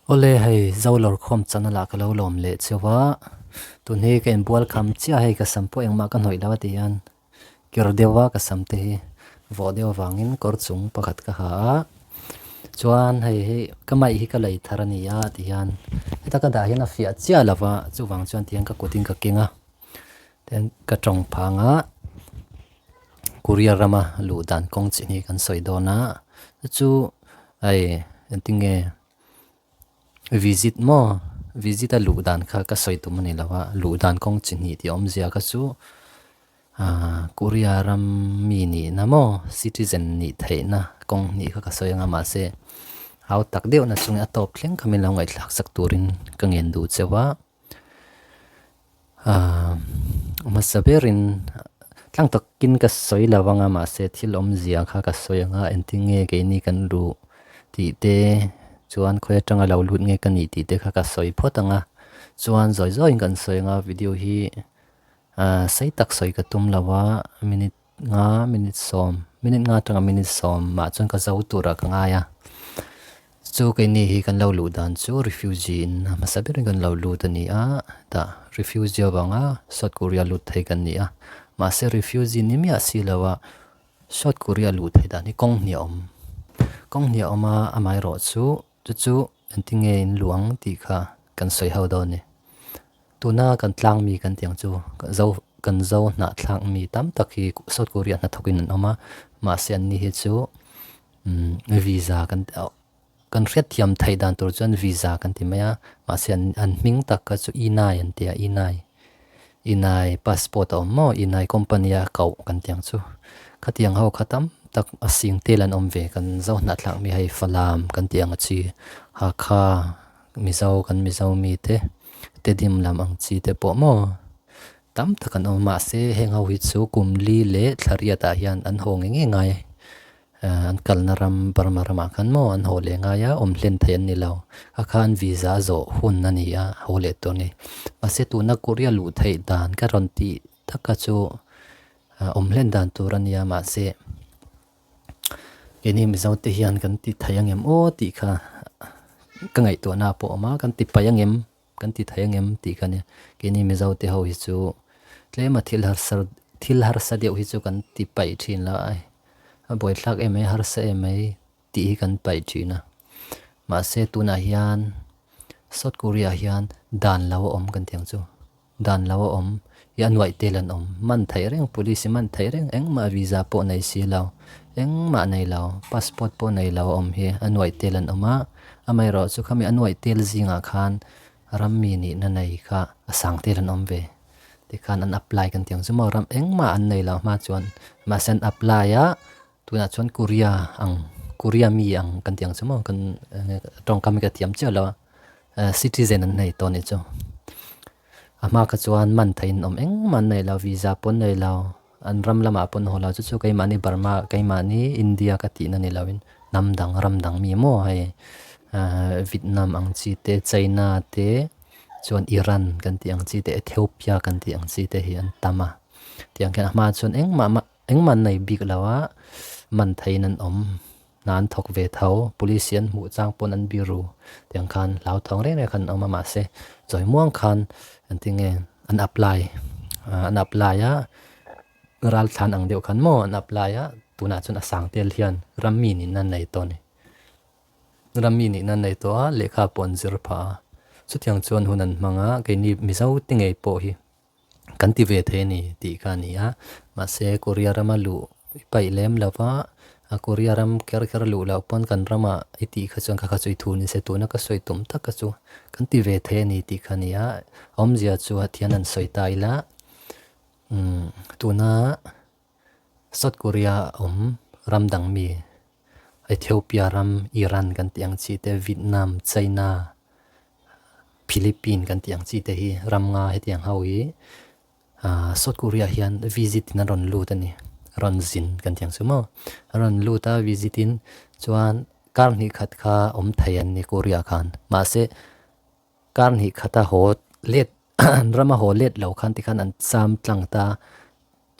Ole hay zawlor khom chana la ka lo lom le chewa tu ne ka bol kham chia hay ka sampo engma kan hoi lawa tian kir dewa ka samte hi vo dewa wangin kor chung pakhat ka ha chuan hei ka mai hi ka lei tharania tian ta ka da hian a fia chia lawa chu wang chuan tian ka kutin ka kinga ten ka tong phanga kuria rama lu dan kong chi ni kan soidona chu ai entinge visit a lu dan kha ka soi tu mani lawa lu dan kong chin hi ti om zia ka chu korea ram mi ni namo citizen ni theina kong ni kha ka soi nga ma se hau tak deu na chung a top thleng khamin lo ngai thlak sak turin ka ngen du chewa ma saberin tlang tak kin ka soi lawa nga ma se thil om zia kha ka soi nga entinge ke ni kan lu ti te chuan khoe tanga lo lut nge kan ni ti te kha ka soi photanga chuan zoi zoi kan soi nga video hi sei tak soi ka tum lawa minute nga tanga minute som ma chuan ka zau tura ka nga ya chu ke ni hi kan lo lu dan chu refugee in ma saber kan lo lu tani a ta refugee wanga South Korea lut thei kan ni a ma se refugee ni mi a si lawa South Korea lut thei da ni kong ni oma amai ro chu antinge in luang ti kha kan soi ho do ni tuna kan tlang mi kan tiang chu kan zo na tlang mi tam takhi South Korea na thokin an oma ma se an ni hi chu visa kan riat thiam thai dan tur chuan visa kan ti maya ma se an ming tak ka chu inai an tia inai passport mo inai company a kau kan tiang chu khatiang ho khatam tak asing telan omve kan zo na thlang mi hai falam kan tiang chi ha kha mizo mi te dim lam ang chi te po mo tam takan oma se heng ho hi chu kumli le thlaria ta hian an hong nge ngai an kalnaram parmarama kan mo an hole nga ya omlen thein ni lo akhan visa zo hun na ni ya hole to ni ase tu na korea lu thei dan ka ron ti taka chu omlen dan turania ma se keni mizo te hian kan ti thayang em o ti kha ka ngai to na po ma kan ti payang em kan ti thayang em ti kha ne keni mizo te ho hi chu tlema thil har sa deu hi chu kan ti pai thin la ai boi thlak em har sa em ti kan pai thina ma se tu na hian South Korea hian dan law om kan tiang chu dan law om ya nuai telan om man thai reng police man thai reng eng ma visa po nei si law eng ma nei law passport po nei law om hi anuai telan oma amai ro chu khami anuai tel zinga khan rammi ni na nei kha asang telan om ve ti khan an apply kan tiang chu mo ram eng ma an nei law ma chuan ma sen apply ya tuna chuan korea mi ang kan tiang chu mo kan tong kam ka tiam chu law citizen an nei to ni chu ama ka chuan man thain om eng man nei law visa pon nei law an ram lama pon hola chu kai mani Burma kai mani India ka ti na ni lawin namdang ramdang mi mo hai Vietnam ang chi te China te chuan Iran kan ti ang chi te Ethiopia kan ti ang chi te hi an tama tiang kan ma chuan eng man nei big lawa man thain an om nan thok ve thau polisian mu chang pon an biru tiang khan lau thong re khan oma ma se choi muang khan antinge an apply ya ral than ang deu khan mo an apply ya tuna chun asang tel hian rammi ni nan nei to ni rammi ni nan nei to a lekha pon zir pha chu tiang chuan hunan manga ke ni mizo tingei po hi kan ti ve the ni ti kha ni a ma se korea ramalu pai lem lawa a korea ram ker lu la pon kan rama iti kha chang kha chui thu ni se tu na ka soi tum ta ka chu kan ti ve the ni ti kha ni a om zia chu hathian an soi tai la tuna South Korea ramdang mi Ethiopia ram Iran kan tiang chi te Vietnam China Philippines kan tiang chi te hi ram nga he tiang hawi South Korea hian visit na ron lu ta ni ron zin kan tiang sumo ron lu ta visitin chuan kar ni khat kha thayan ni Korea khan ma se kar ni khata hot let rama ho let lo khan ti khan an sam tlang ta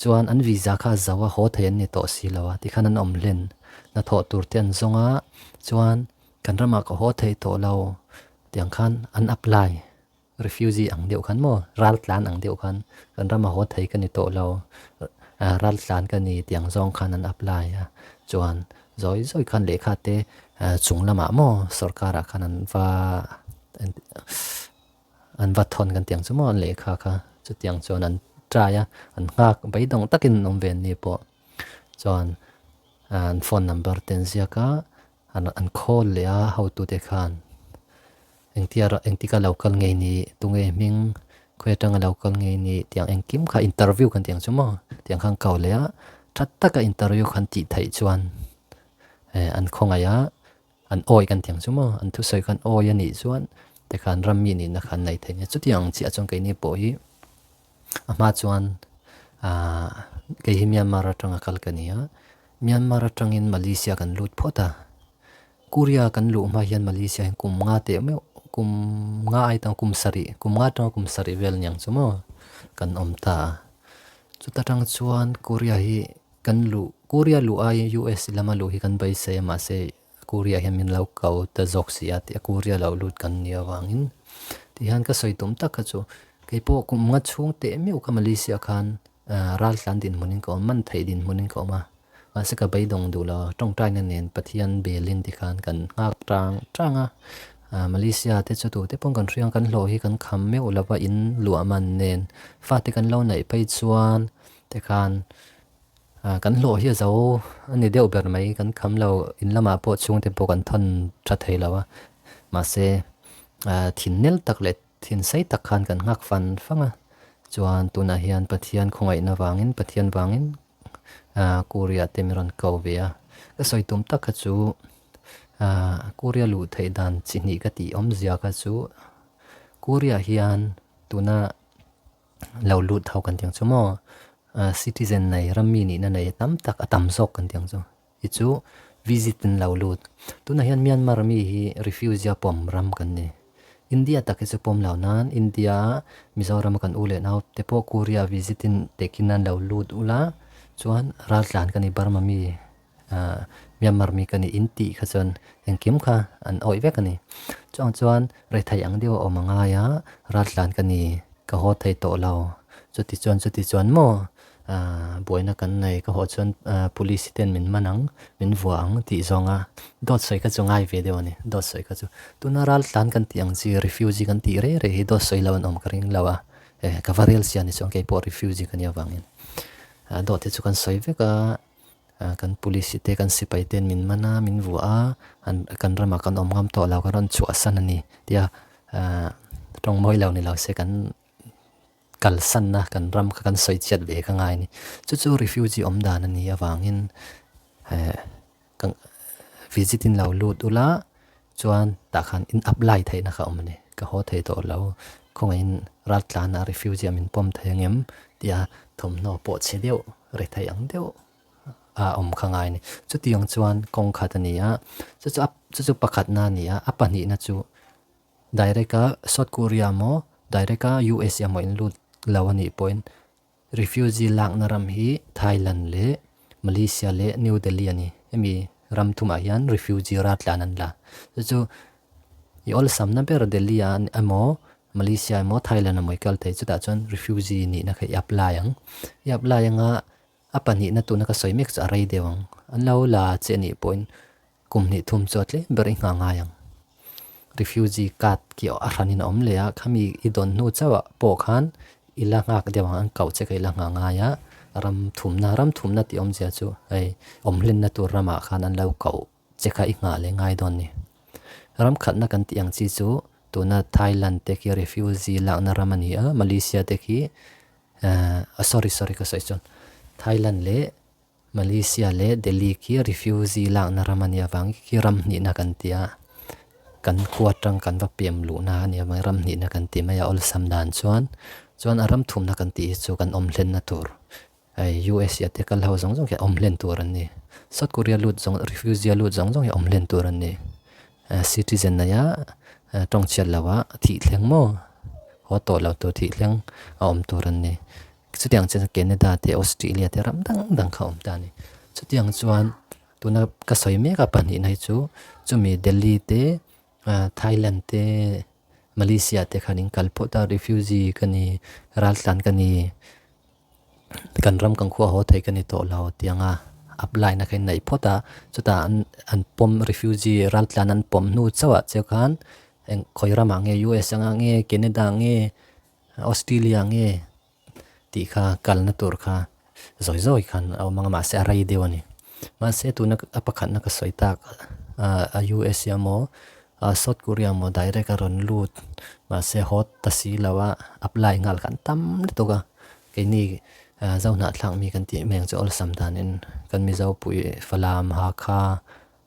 chuan an visa kha zawa ho thayan ni to si lawa ti khan an len na tho tur ten zonga chuan kan rama ko ho thei to lo tiang khan an apply refugee ang deuh khan mo ral tlan ang deuh khan kan rama ho thei kan ni to lo ral tlan kan ni tiang zong khan an apply chuan zoi khan lekha te chung lama mo sarkara khan an va thon kan tiang chu mo an lekha kha chu tiang chuan an try an ngak bai dong takin nom ven ni po chuan an phone number ten ziaka an call le how to te khan engtika local ngei ni tunge ming khwetang local ngei ni tiang engkim kha interview kan tiang chu mo tiang khang kau le that taka interview khan ti thai chuan an khongaya an oi kan tiang chu mo an thu soi khan oi ani chuan te khan ram mi ni na khan nei thei chu tiang chi achong ke ni po hi ama chuan ke hi Myanmar atanga kal kania Myanmar atangin Malaysia kan lut phota Korea kan lu ma hian Malaysia kum nga te me kum nga ai tang kum sari vel nyang chu mo kan omta chu tatang chuan Korea hi kan lu Korea lu ai US lama lu hi kan bai se ma se Korea hian min lau kau ta zoxia te Korea lau lut kan nia wangin ti han ka soitum tak ka chu ke po kum nga chung te me ka Malaysia khan ral tlan din munin ko man thei din munin ko ma se ka bai dong du la tong tai na nen pathian belin ti khan kan ngak tranga Malaysia te chu tu te pong kan riang kan lo hi kan kham me ulawa in luaman nen fa te kan lo nai pai chuan te khan kan lo hi zo ani deuh ber mai kan kham lo in lama po chung te po kan thon tha thei lawa ma se thin nel tak le thin sei tak khan kan ngak fan fanga chuan tuna hian pathian khongai na wangin pathian wangin Korea temiron kawbea ka soitum tak kha chu Korea lu thei dan chini ka ti om zia ka chu Korea hian tuna lo lut thau kan tiang chu mo citizen nei rammi ni na nei tam tak atam zok kan tiang chu I chu visit in lo lut tuna hian Myanmar mi hi refugee pom ram kan ni India tak chu pom lau nan India Mizoram kan ule nau te po Korea visitin tekinan lo lut ula chuan ral tlan kan ni Burma mi Myanmar mi kan ni inti kha chon engkim kha an oi ve kan ni chuan re thai ang deu omanga ya ral tlan kan ni ka ho thei to lau chuti chuan mo boina kan nei ka ho chuan police ten min manang min vuang ti zonga dot soi ka chungai ve deu ni dot soi ka chu tuna ral tlan kan tiang chi refugee kan ti re hi dot soi lawan om karing lawa ka varel sian ni chong ke po refugee kan ya wangin dot te chu kan soi ve ka kan police te kan sipai ten min mana min vua an kan rama kan om ngam to law ka ron chu asan ani tia tong moi law ni law se kan kal san na kan ram ka kan soi chat ve ka ngai ni chu refugee om dan ani awangin kan visitin law lut ula chuan ta khan in apply thai na kha om ni ka ho thei to law khongain rat tlan refugee min pom thengem tia thom no po che deu re thai ang deu om khangai ni chu tiang chuan kong khatania chu pakhat na nia apani na chu direct South Korea mo direct US ya mo in lut lawani point refugee lak na ram hi Thailand le Malaysia le New Delhi ani emi ram thuma hian refugee rat lanan la chu I all samna ber Delhi an amo Malaysia mo Thailand mo kal thei chu ta chon refugee ni na khai apply ang apani na tu na ka soimek cha rei dewang an lo la che ni point kum ni thum chotle beri nga yang refugee kat ki a ranin om le a khami I don nu chawa po khan ila ngak dewang an kau che kai la nga ya ram thum na ti om ja chu ai om len na tur rama khan an lo kau che kai nga le ngai don ni ram khat na kan ti ang chi chu tuna Thailand te ki refugee la na ramania Malaysia te ki sorry ka sai chon Thailand le Malaysia le Delhi ki refugee la na ramania wang ki ram ni na kan tia kan kuatang kan va pem lu na ni ma ram ni na kan ti ma ya ol samdan chuan aram thum na kan ti chu kan om len na tur ai US ya te kal ho zong ke om len tur an ni South Korea lut zong refugee lut zong ya om len tur an ni citizen na ya tong chel lawa thi thleng mo ho to lo to thi thleng om tur an ni chutiang chen Canada te Australia te ram dang kha om ta ni chutiang chuan tuna ka soi me ka pani nai chu chumi Delhi te Thailand te Malaysia te khanin kalpota refugee kani raltlan kani kan ram kan khuwa ho thei kani to lao tianga apply na khain nei phota chuta an pom refugee raltlan an pom nu chawa che khan eng khoirama nge US anga nge Canada nge Australia nge ti kha kalna tur kha zoi khan aw manga ma se rai dewani ma se tu na apakhat na ka soita a US ya mo South Korea mo direct aron lut ma se hot tasi lawa apply ngal kan tam to ga ke ni zau na thlang mi kan ti meng cho ol samdan in kan mi zau pui falam ha kha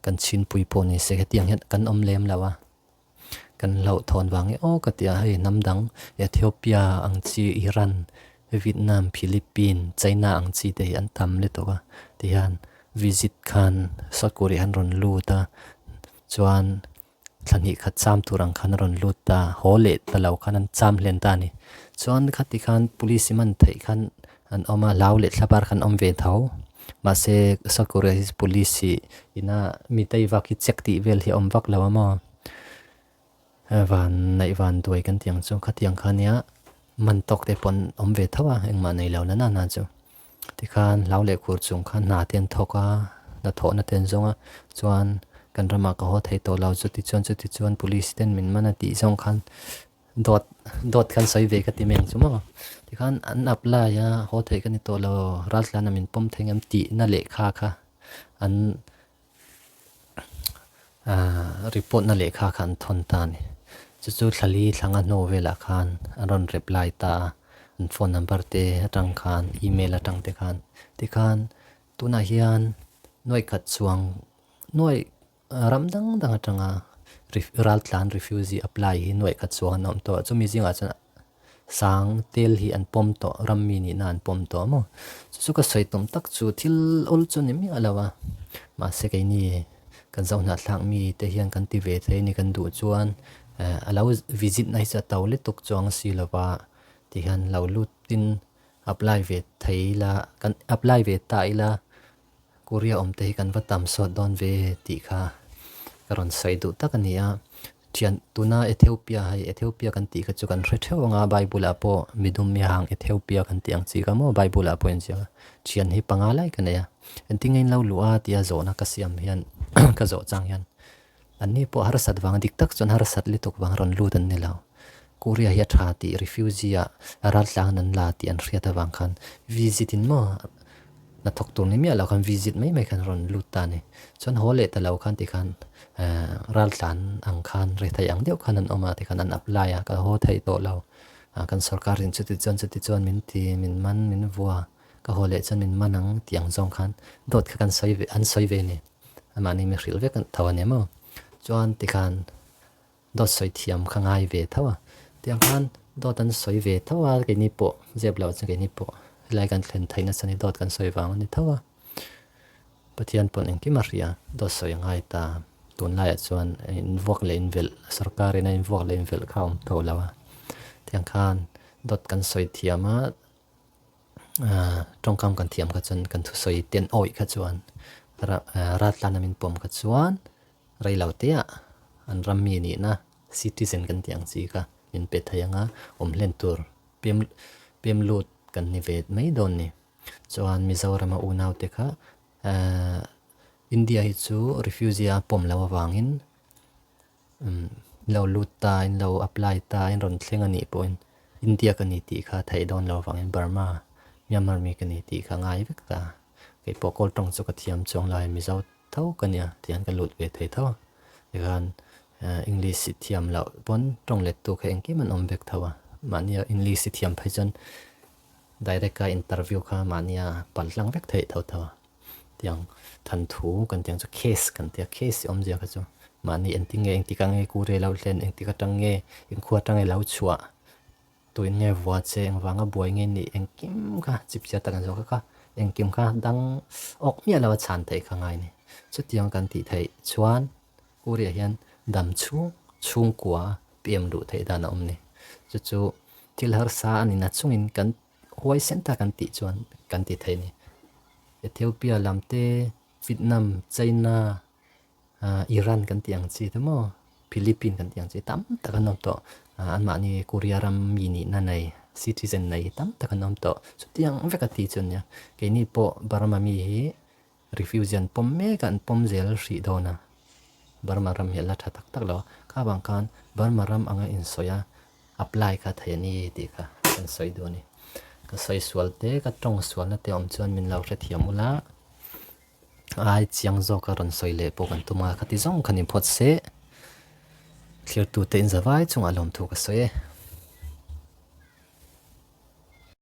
kan chin pui po ni se tiang het kan om lem lawa kan lau thon wangi o ka tia hei namdang Ethiopia ang chi Iran Vietnam Philippines China ang chi te an tam le to ka tian visit khan South Korea han ron lu ta chuan thani khat cham turang khan ron lu ta hole ta lau khan an cham len ta ni chuan khati khan police man thei khan an oma lau le thlapar khan om ve thau ma se South Korea his police ina mitai waki check ti vel hi om wak lawa ma van nei van duai kan tiang chu khatiang khania man tok te pon om ve thawa engma nei lo na na chu ti khan lau le khur chung khan na ten thoka na tho na ten zonga chuan kan rama ka ho thei to lau chu ti chuan police ten min mana ti zong khan dot khan sai ve ka ti meng chu ma ti khan an apply ya ho thei kan to lo raltla na min pom thengam ti na le kha an report na le kha khan thon ta ni chu thali thlanga no vela khan aron reply ta an phone number te atang khan email atang te khan ti khan tuna hian noi khat chuang noi ramdang dang atanga raltlan refugee apply hi noi khat chuang nom to chumi zinga chana sang tel hi an pom to rammi ni na an pom to mo chu ka saitom tak chu thil ol chu ni mi alawa ma se kai ni kan zau na thlang mi te hian kan ti ve the ni kan du chuan allow visit nai cha tawle tuk chuang si lawa ti han lau lut tin apply ve theila kan apply ve ta ila Korea om te kan vatam so don ve ti kha karon sai du takania thian tuna Ethiopia kan ti kha chu kan hre thewanga Bible apo midum mi hang Ethiopia kan ti ang chi ka mo Bible apo en cha thian hi panga lai kan ya entingein lau lua tia zo na kasiam hian ka zo chang hian anni po harasat wang dik tak chon harasat li tok wang ron ludan ni law Korea hi tha ti refugee a ral tlang nan la ti an hriata wang khan visit in mo na thok tur ni mi ala khan visit mai khan ron luta ni chon hole ta law khan ti khan ral tlan ang khan re thai ang deuh khan an oma ti khan an apply ka ho thai to law kan sarkar rin chuti chon min man min vua ka hole chan min manang tiang zong khan dot kha kan soi ve ni amani mi hril ve kan thawani mo chuan ti khan dot soi thiam khangai ve thawa tiang khan dot an soi ve thawa ke ni po jeb law che ke ni po lai kan thlen thaina chani dot kan soi wang ni thawa pathian pon engki maria dot soi ngai ta tun lai chuan in vok le in vel sarkar in vok le in vel khaum to lawa tiang khan dot kan soi thiama trong kam kan thiam kha chun kan thu soi ten oi kha chuan ratlan min pom kha chuan rei lautea an rammi ni na citizen kan tiang chi ka in pe thayanga omlen tur pem lut kan ni vet mai don ni chuan Mizoram a unaw te kha India hi chu refugee a pom lawa wangin lo lut ta in lo apply ta in ron thleng ani po in India kan ni ti kha thai don lo wangin Burma Myanmar mi kan ni ti kha ngai vek ta ke pokol tong chu ka thiam chong lai mi zau thau kania tian ka lut ve thei thaw gan English si thiam lo pon tong let tu kha engki man om vek thawa mania English si thiam phai chon direct ka interview kha mania pallang vek thei thaw tiang than thu kan tiang chu case kan tia case om zia kha chu mani entinge engti ka nge ku re lo len engti ka tang nge eng khuwa tang nge lo chua tuin nge wa che eng wanga buai nge ni engkim kha chipcha ta kan zo kha engkim kha dang ok mi ala chan thei kha ngai ni chu tiang kan ti thei chuan Korea hian dam chung kwa pm du thei da na om ni chu til har sa ani na chungin kan huai center kan ti chuan kan ti thei ni Ethiopia lamte Vietnam China Iran kan tiang chi themo Philippines kan tiang chi tam takan nom to an ma ni Korea ram yini na nei citizen nei tam takan nom to chu tiang veka ti chun ya ke ni po Burma mi hi refugee pom me kan pom zel ri dona Burma ram hela tha tak tak lo ka bang kan Burma ram anga in soya apply ka thani ti ka kan soi do ni ka soi swal te ka tong swal na te om chuan min lau re thiam ula ai chiang zo ka ron soi le po kan tuma khati zong khanin phot se clear tu te in zawai chung alom thu ka soe